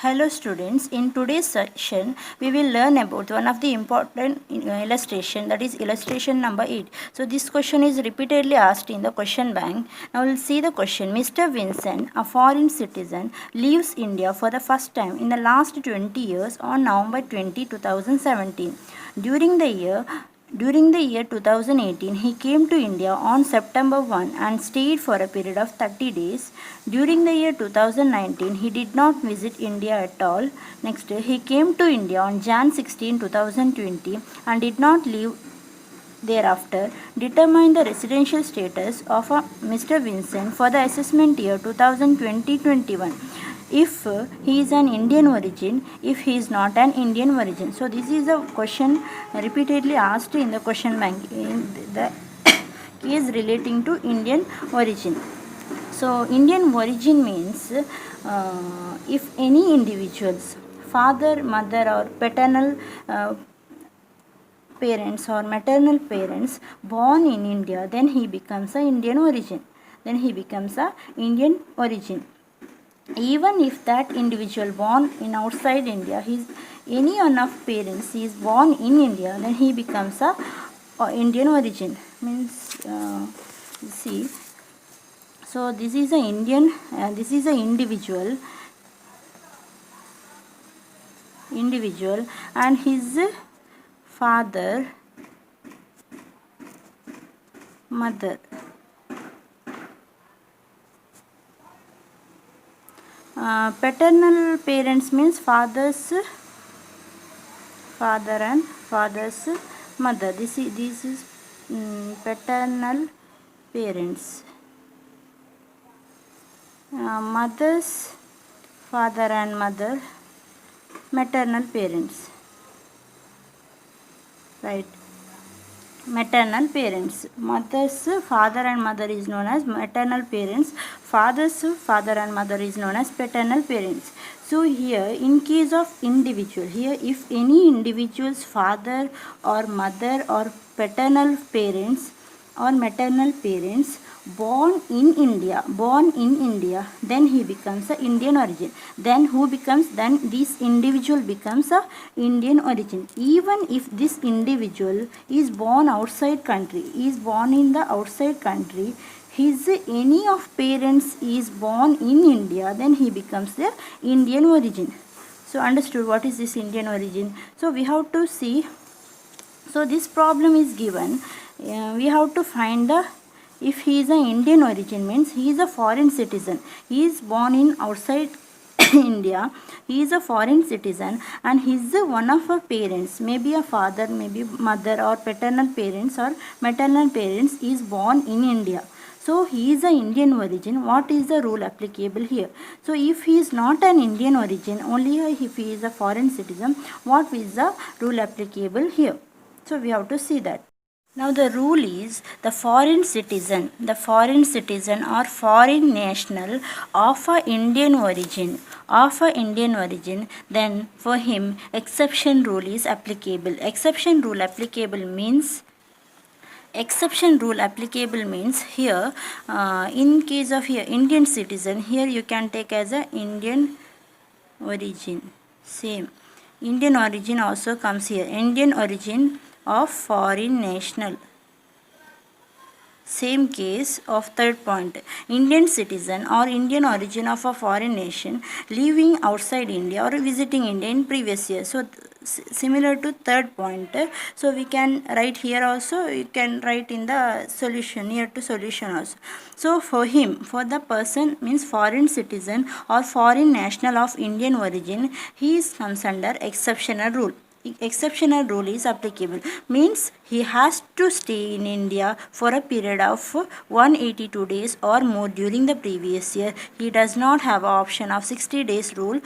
Hello students, in today's session we will learn about one of the important illustration, that is illustration number 8. So this question is repeatedly asked in the question bank. Now we'll see the question. Mr. Vincent, a foreign citizen, leaves India for the first time in the last 20 years on November 20, 2017. During the year 2018, he came to India on September 1 and stayed for a period of 30 days. During the year 2019, he did not visit India at all. Next, he came to India on Jan 16, 2020 and did not leave thereafter. Determine the residential status of Mr. Vincent for the assessment year 2020-21. If he is an Indian origin, if he is not an Indian origin. So this is a question repeatedly asked in the question bank in the case relating to Indian origin. So Indian origin means if any individuals, father, mother or paternal parents or maternal parents born in India, then he becomes a Indian origin. Even if that individual born in outside India, any one of parents is born in India, then he becomes a Indian origin. Means see. So this is a individual and his father, mother. Paternal parents means father and father's mother. This is paternal parents. Mother's father and mother, maternal parents. Right. Maternal parents. Mother's father and mother is known as maternal parents. Father's father and mother is known as paternal parents. So here in case of individual, here if any individual's father or mother or paternal parents or maternal parents born in India, then he becomes a Indian origin. Then this individual becomes a Indian origin. Even if this individual is born outside country, his any of parents is born in India, then he becomes the Indian origin. So understood what is this Indian origin? So we have to see. So this problem is given. We have to find the, if he is an Indian origin means he is a foreign citizen. He is born in outside India. He is a foreign citizen and he is one of our parents, maybe a father, maybe mother or paternal parents or maternal parents is born in India. So he is an Indian origin. What is the rule applicable here? So if he is not an Indian origin, only if he is a foreign citizen, what is the rule applicable here? So we have to see that. Now the rule is the foreign citizen or foreign national of a Indian origin, then for him exception rule is applicable. Exception rule applicable means here in case of here Indian citizen, here you can take as a Indian origin. Same. Indian origin also comes here. Indian origin of foreign national. Same case of third point. Indian citizen or Indian origin of a foreign nation living outside India or visiting India in previous year. So similar to third point. So we can write here also. You can write in the solution, near to solution also. So for him, for the person means foreign citizen or foreign national of Indian origin, he comes under exceptional rule. Exceptional rule is applicable means he has to stay in India for a period of 182 days or more during the previous year. He does not have option of 60 days rule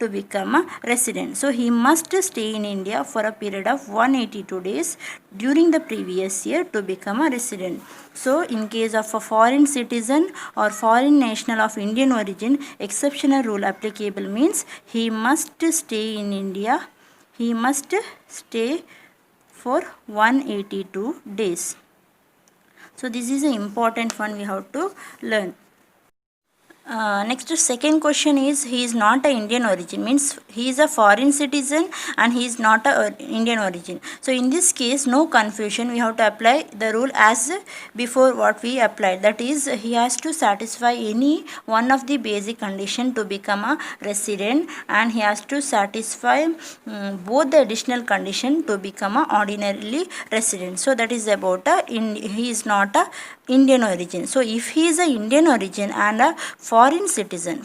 to become a resident. So he must stay in India for a period of 182 days during the previous year to become a resident. So in case of a foreign citizen or foreign national of Indian origin, exceptional rule applicable means he must stay in India. He must stay for 182 days. So this is an important one we have to learn. Next second question is he is not a Indian origin, means he is a foreign citizen and he is not a Indian origin. So in this case no confusion, we have to apply the rule as before what we applied, that is he has to satisfy any one of the basic condition to become a resident, and he has to satisfy both the additional condition to become a ordinarily resident. So that is about he is not a Indian origin. So if he is a Indian origin and a foreign citizen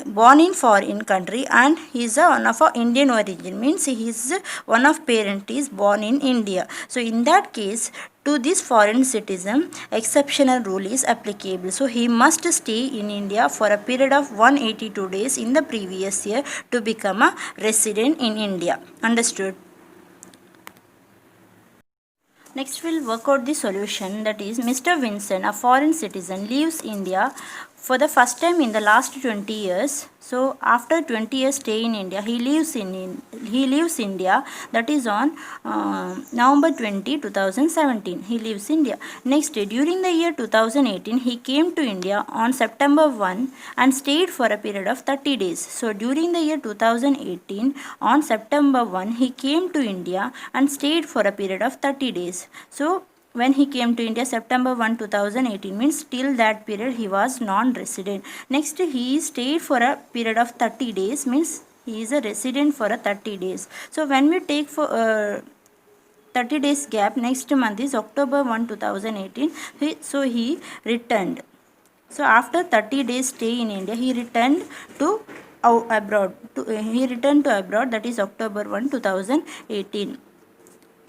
born in foreign country and he is one of a Indian origin, means he is one of parent is born in India. So in that case, to this foreign citizen exceptional rule is applicable. So he must stay in India for a period of 182 days in the previous year to become a resident in India. Understood? Next we'll work out the solution, that is Mr. Vincent, a foreign citizen, leaves India for the first time in the last 20 years. So after 20 years stay in India, he leaves India, that is on November 20, 2017. He leaves India. Next, during the year 2018, he came to India on September 1 and stayed for a period of 30 days. So during the year 2018, on September 1, he came to India and stayed for a period of 30 days. So when he came to India September 1, 2018, means till that period he was non-resident. Next, he stayed for a period of 30 days, means he is a resident for a 30 days. So when we take for 30 days gap, next month is October 1, 2018. He returned. So after 30 days stay in India, he returned to abroad. That is October 1, 2018.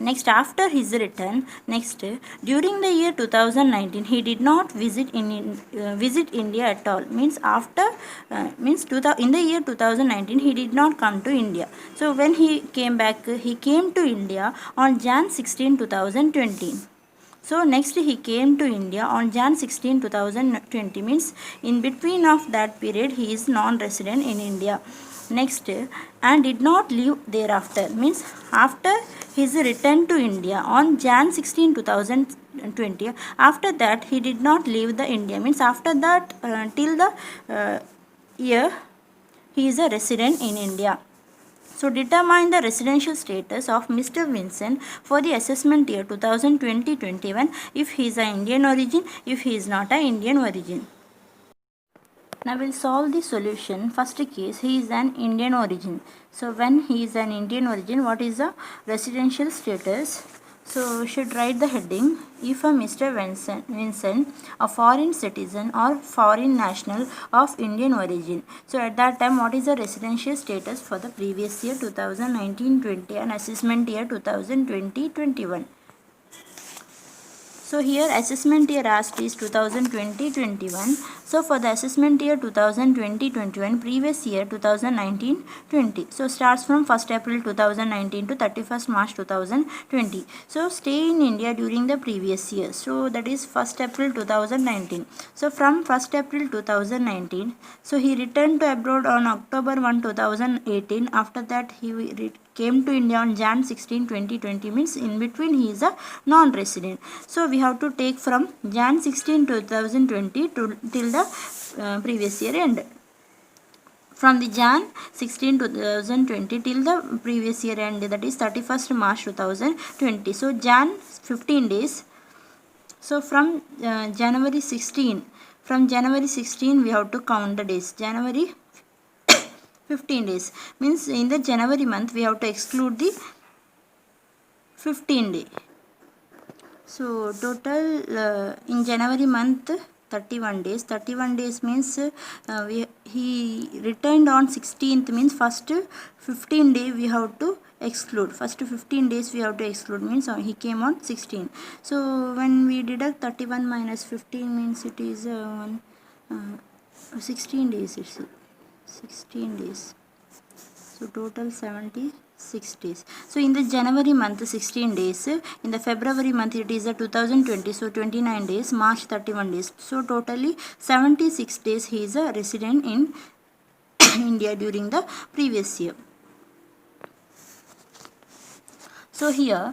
Next, after his return, during the year 2019, he did not visit India at all. Means in the year 2019, he did not come to India. So when he came back, he came to India on Jan 16, 2020. So next he came to India on Jan 16, 2020. Means in between of that period, he is non-resident in India. Next, and did not leave thereafter, means after his return to India on Jan 16, 2020, after that he did not leave the India, means after that till the year he is a resident in India. So determine the residential status of Mr. Vincent for the assessment year 2020-21 if he is an Indian origin, if he is not an Indian origin. Now we'll solve the solution. First case, he is an Indian origin. So when he is an Indian origin, what is the residential status? So we should write the heading, if a Mr. Vincent, a foreign citizen or foreign national of Indian origin. So at that time, what is the residential status for the previous year 2019-20 and assessment year 2020-21? So here assessment year asked is 2020-21. So for the assessment year 2020-21, previous year 2019-20. So starts from 1st April 2019 to 31st March 2020. So stay in India during the previous year. So that is 1st April 2019. So from 1st April 2019, so he returned to abroad on October 1, 2018. After that he came to India on Jan 16, 2020, means in between he is a non-resident. So we have to take from Jan 16, 2020 till the previous year end. From the Jan 16, 2020 till the previous year end, that is 31st March 2020. So Jan 15 days. So from January 16 we have to count the days. January 15 days, means in the January month we have to exclude the 15 day. So total in January month 31 days. 31 days means he returned on 16th, means first 15 day we have to exclude. First 15 days we have to exclude, means he came on 16. So when we deduct 31 minus 15, means it is 16 days. It's 16 days. So total 76 days. So in the January month 16 days, in the February month it is a 2020, so 29 days, March 31 days. So totally 76 days he is a resident in India during the previous year. So here,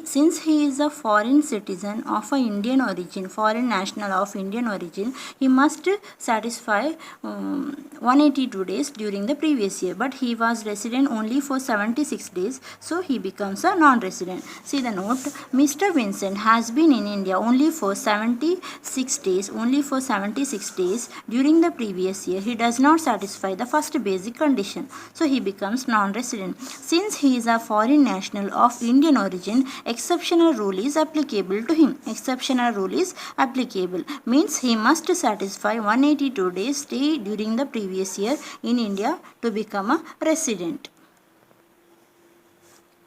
since he is a foreign citizen of a Indian origin, foreign national of Indian origin, he must satisfy 182 days during the previous year. But he was resident only for 76 days, so he becomes a non-resident. See the note. Mr. Vincent has been in India only for 76 days. Only for 76 days during the previous year. He does not satisfy the first basic condition, so he becomes non-resident. Since he is a foreign national of Indian origin, exceptional rule is applicable to him. Exceptional rule is applicable means he must satisfy 182 days stay during the previous year in India to become a resident.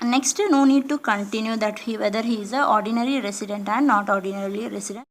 Next, no need to continue that whether he is a ordinary resident and not ordinarily resident.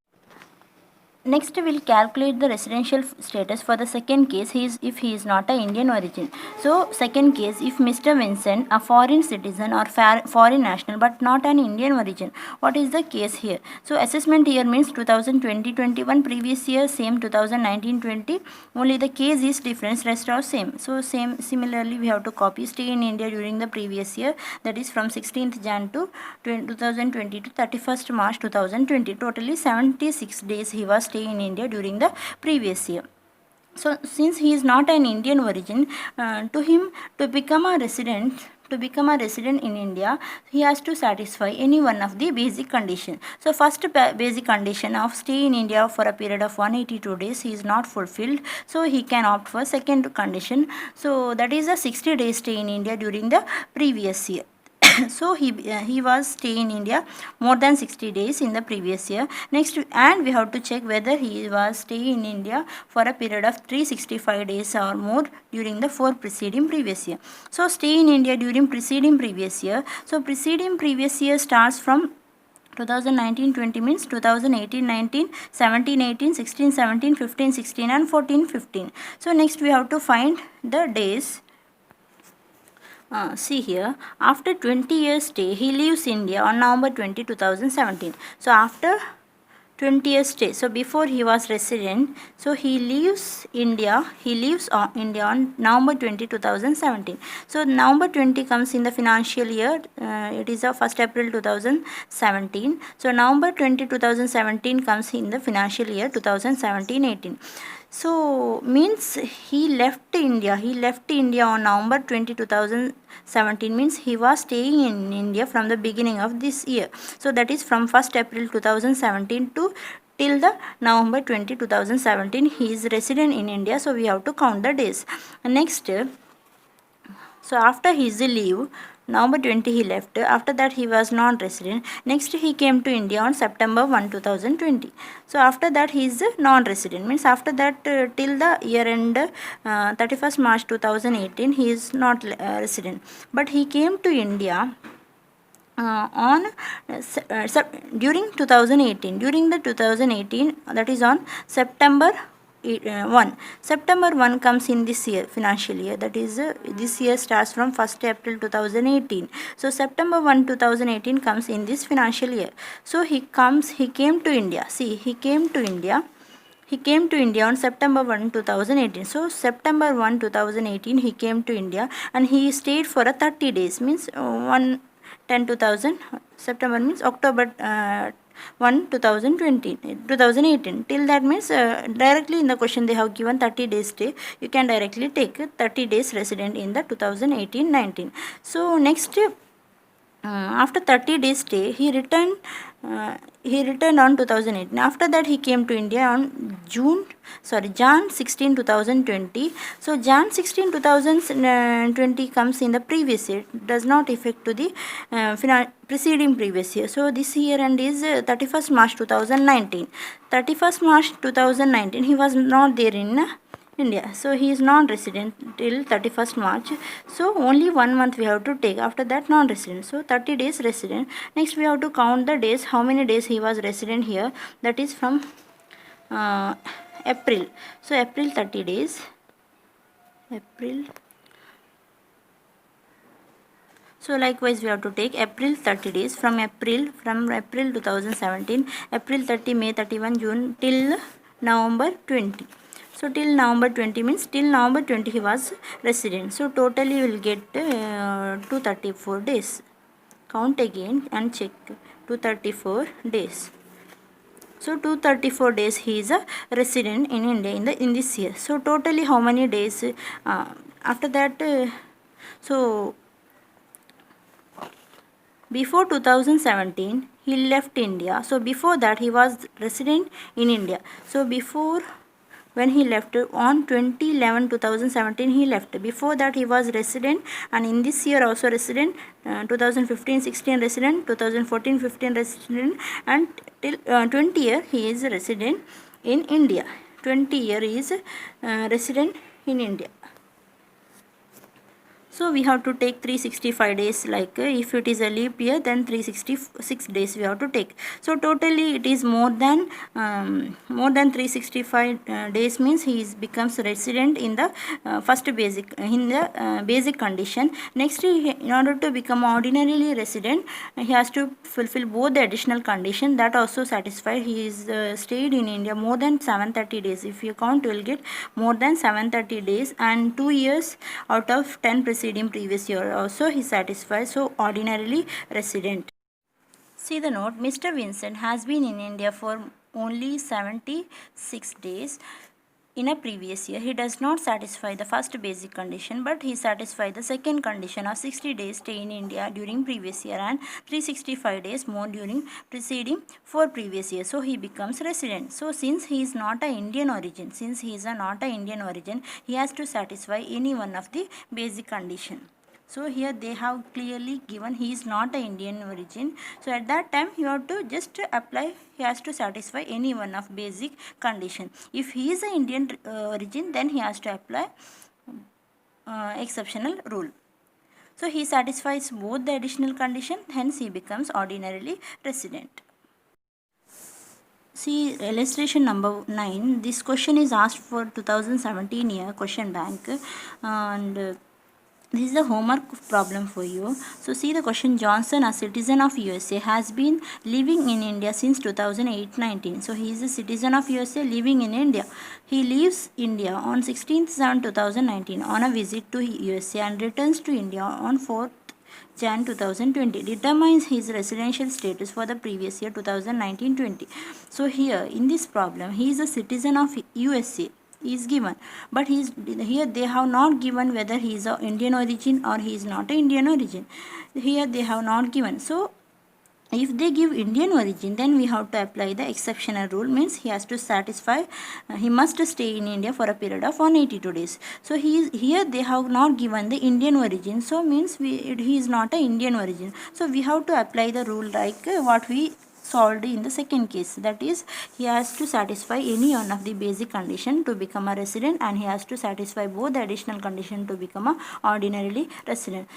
Next, we will calculate the residential status for the second case if he is not a Indian origin. So, second case, if Mr. Vincent, a foreign citizen or foreign national but not an Indian origin, what is the case here? So, assessment year means 2020-21, previous year same 2019-20, only the case is different, rest are same. So, similarly we have to copy stay in India during the previous year, that is from 16th Jan to 2020 to 31st March 2020. Totally 76 days he was staying in India during the previous year. So since he is not an Indian origin, to him to become a resident in India, he has to satisfy any one of the basic conditions. So first basic condition of stay in India for a period of 182 days he is not fulfilled, so he can opt for second condition. So that is a 60 days stay in India during the previous year. So he was stay in India more than 60 days in the previous year. Next, and we have to check whether he was stay in India for a period of 365 days or more during the preceding previous year. So stay in India during preceding previous year. So preceding previous year starts from 2019-20 means 2018-19, 17-18, 16-17, 15-16 and 14-15. So next we have to find the days. See here, after 20 years stay, he leaves India on November 20, 2017. So after 20 years stay, so before he was resident, so he leaves India on November 20, 2017. So November 20 comes in the financial year, it is 1st April 2017. So November 20, 2017 comes in the financial year 2017-18. So means he left India on November 20, 2017, means he was staying in India from the beginning of this year. So that is from 1st April 2017 to till the November 20, 2017 he is resident in India. So we have to count the days. Next, so after his leave, November 20 he left. After that he was non-resident. Next he came to India on September 1, 2020. So after that he is non-resident. Means after that till the year end 31st March 2018 he is not resident. But he came to India during 2018. During the 2018, that is on September 1. September 1 comes in this year, financial year, that is this year starts from 1st April 2018. So September 1, 2018 comes in this financial year. So he came to India. See, he came to India on September 1, 2018. So September 1, 2018 he came to India and he stayed for a 30 days, means 1/10/2000. September means October 1, 2018. Till that means directly in the question they have given 30 days stay. You can directly take 30 days resident in the 2018-19. So next, after 30 days stay, he returned on 2018. After that he came to India on Jan 16, 2020. So Jan 16, 2020 comes in the previous year, does not affect to the preceding previous year. So this year end is 31st March 2019. 31st March 2019 he was not there in India. So he is non-resident till 31st March. So only 1 month we have to take. After that non-resident. So 30 days resident. Next we have to count the days. How many days he was resident here? That is from April. So April 30 days. So likewise we have to take April 30 days from April 2017, April 30, May 31, June till November 20. So till November 20 means till November 20 he was resident. So totally you will get 234 days. count again and check. 234 days. So 234 days he is a resident in India in this year. So totally how many days after that? So before 2017 he left India. So before that he was resident in India. So before, when he left on 2017 he left. Before that he was resident, and in this year also resident. 2015-16 resident, 2014-15 resident, and till 20 year he is resident in India. 20 year he is resident in India. So we have to take 365 days, like if it is a leap year then 366 days we have to take. So totally it is more than 365 days, means he becomes resident in the first basic basic condition. Next, in order to become ordinarily resident, he has to fulfill both the additional condition, that also satisfied. He is stayed in India more than 730 days. If you count, you will get more than 730 days, and 2 years out of 10 preceding previous year also he satisfies. So ordinarily resident. See the note. Mr. Vincent has been in India for only 76 days in a previous year. He does not satisfy the first basic condition, but he satisfies the second condition of 60 days stay in India during previous year and 365 days more during preceding 4 previous years. So he becomes resident. So since he is not a Indian origin, he has to satisfy any one of the basic condition. So here they have clearly given he is not a Indian origin. So at that time you have to just apply, he has to satisfy any one of basic condition. If he is a Indian origin, then he has to apply exceptional rule. So he satisfies both the additional condition, hence he becomes ordinarily resident. See illustration number 9. This question is asked for 2017 year question bank, and this is a homework problem for you. So see the question. Johnson, a citizen of USA, has been living in India since 2008-19. So he is a citizen of USA living in India. He leaves India on 16th Jan 2019 on a visit to USA and returns to India on 4th Jan 2020. Determines his residential status for the previous year 2019-20. So here in this problem, he is a citizen of USA is given, but here they have not given whether he is of Indian origin or he is not a Indian origin. Here they have not given. So if they give Indian origin, then we have to apply the exceptional rule, means he has to satisfy, he must stay in India for a period of 182 days. So here they have not given the Indian origin, so means he is not a Indian origin. So we have to apply the rule like what we solved in the second case, that is he has to satisfy any one of the basic condition to become a resident, and he has to satisfy both the additional condition to become a ordinarily resident.